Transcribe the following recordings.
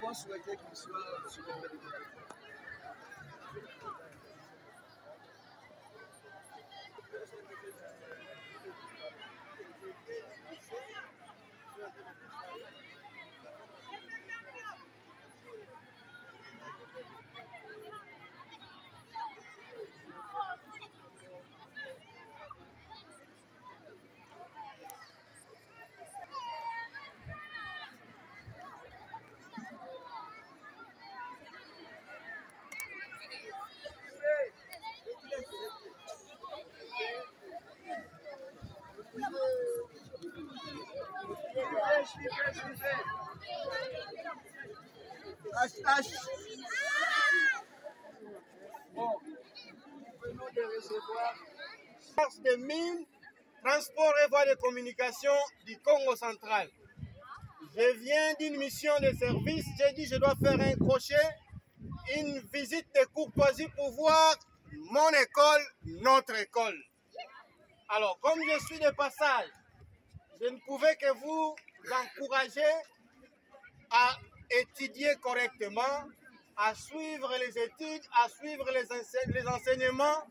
vraiment souhaité qu'il soit sur le côté. Bon, nous venons de recevoir de mines, transport et voies de communication du Congo central. Je viens d'une mission de service, j'ai dit je dois faire un crochet, une visite de courtoisie pour voir mon école, notre école. Alors, comme je suis de passage, je ne pouvais que vous encourager à étudier correctement, à suivre les études, à suivre les enseignements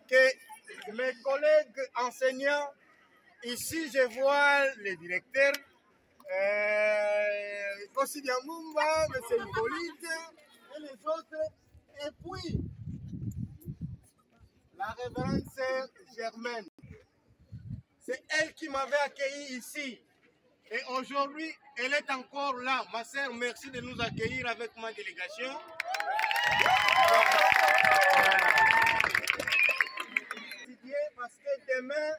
que mes collègues enseignants, ici je vois le directeur, Kossi Diamumba, M. Hippolyte et les autres, et puis la révérende sœur Germaine. C'est elle qui m'avait accueilli ici. Et aujourd'hui, elle est encore là. Ma sœur, merci de nous accueillir avec ma délégation. Parce que demain,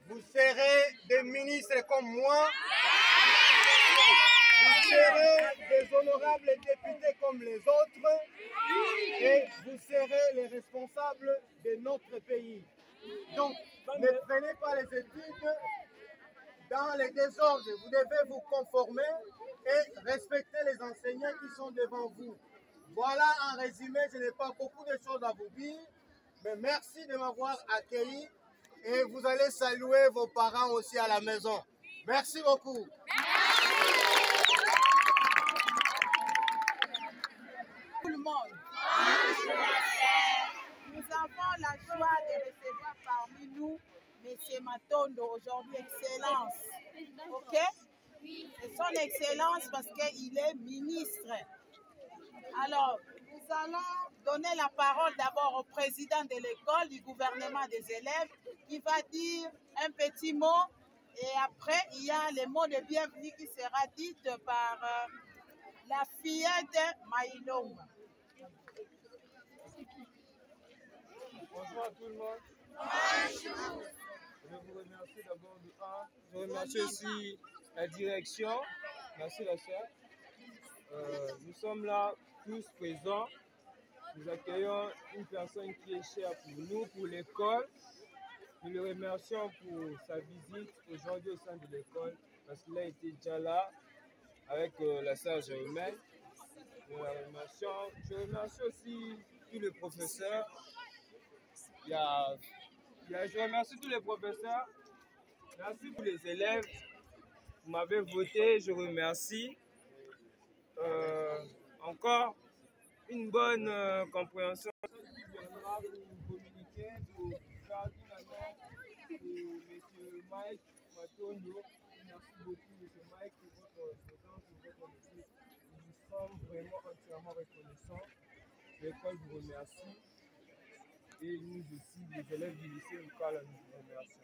vous serez des ministres comme moi. Vous serez des honorables députés comme les autres. Et vous serez les responsables de notre pays. Donc, ne prenez pas les études dans les désordres. Vous devez vous conformer et respecter les enseignants qui sont devant vous. Voilà en résumé, je n'ai pas beaucoup de choses à vous dire, mais merci de m'avoir accueilli et vous allez saluer vos parents aussi à la maison. Merci beaucoup. Tout le monde. Nous avons la joie de recevoir parmi nous M. Matondo, aujourd'hui Excellence. Ok? C'est son Excellence parce qu'il est ministre. Alors, nous allons donner la parole d'abord au président de l'école, du gouvernement des élèves, qui va dire un petit mot. Et après, il y a les mots de bienvenue qui sera dit par la fillette Maïlonga. Bonjour à tout le monde. Bonjour. Je vous remercie d'abord du 1. Je remercie aussi la direction. Merci la chère. Nous sommes là tous présents. Nous accueillons une personne qui est chère pour nous, pour l'école. Nous le remercions pour sa visite aujourd'hui au sein de l'école parce qu'il a été déjà là avec la sœur Germaine. Nous la remercions. Je remercie aussi tous les professeurs. Je remercie tous les professeurs. Merci pour les élèves. Vous m'avez voté, je remercie. Encore une bonne compréhension. Viendra vous communiquer, vous faire une annonce de M. Mike Matondo. Merci beaucoup, M. Mike, pour votre présence, pour votre équipe. Nous sommes vraiment entièrement reconnaissants. L'école vous remercie. Et nous aussi, les élèves du lycée local, nous vous remercions.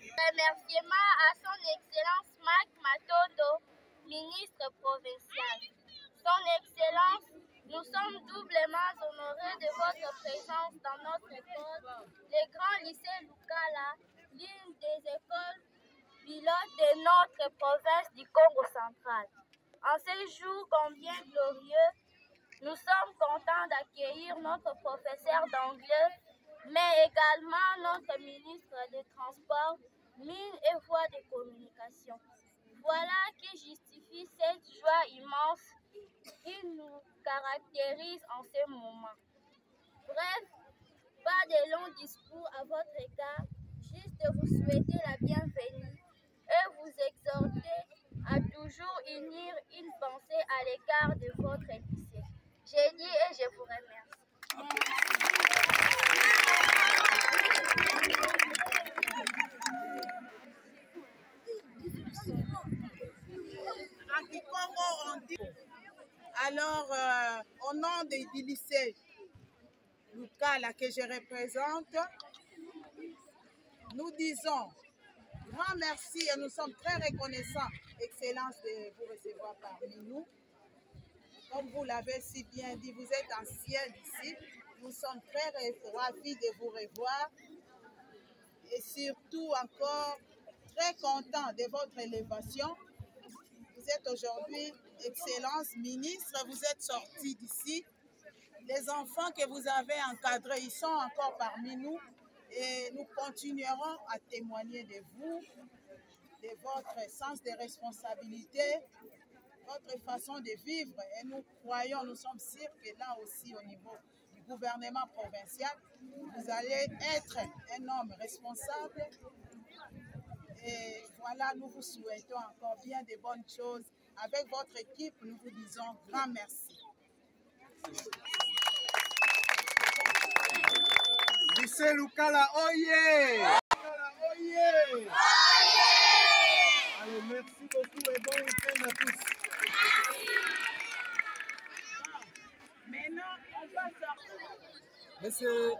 Remerciements à son Excellence Mike Matondo, ministre provincial. Son Excellence, nous sommes doublement honorés de votre présence dans notre école, le grand lycée Lukala, l'une des écoles pilotes de notre province du Congo central. En ces jours combien glorieux, nous sommes contents d'accueillir notre professeur d'anglais, mais également notre ministre des Transports, Mines et Voies de communication. Voilà qui justifie cette joie immense qui nous caractérise en ce moment. Bref, pas de longs discours à votre égard, juste vous souhaiter la bienvenue et vous exhorter à toujours unir une pensée à l'égard de votre lycée. J'ai dit et je vous remercie. Alors, au nom du lycée local que je représente, nous disons grand merci et nous sommes très reconnaissants, Excellence, de vous recevoir parmi nous. Comme vous l'avez si bien dit, vous êtes ancien d'ici. Nous sommes très ravis de vous revoir et surtout encore très contents de votre élévation. Vous êtes aujourd'hui, Excellence, ministre, vous êtes sorti d'ici. Les enfants que vous avez encadrés, ils sont encore parmi nous et nous continuerons à témoigner de vous, de votre sens de responsabilité, votre façon de vivre. Et nous croyons, nous sommes sûrs que là aussi au niveau du gouvernement provincial, vous allez être un homme responsable. Et voilà, nous vous souhaitons encore bien de bonnes choses. Avec votre équipe, nous vous disons grand merci. Lycée Lukala, oye! Lukala, oye! Oye! Allez, merci beaucoup et bon week-end à tous. Maintenant, on va sortir. Monsieur.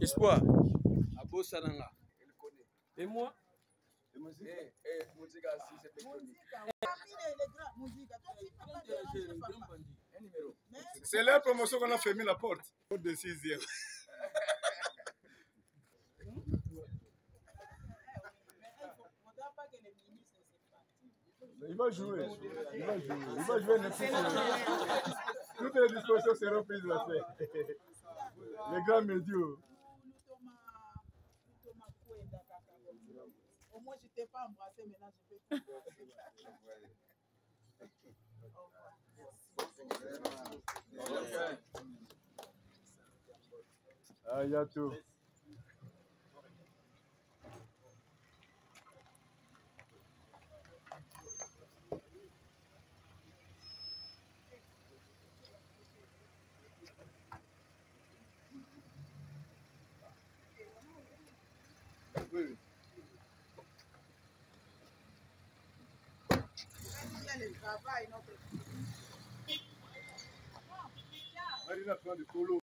Espoir. Abo Sananga. Et moi? C'est la promotion qu'on a fermé la porte. Porte de 6e. Il va jouer. Il va jouer. Il va jouer toutes les dispositions seront prises à faire. Les grands médias. Au moins, je ne t'ai pas embrassé, maintenant je peux t'embrasser. Ah, il y a tout. Oui. Le travail, notre... Marina prend du colo.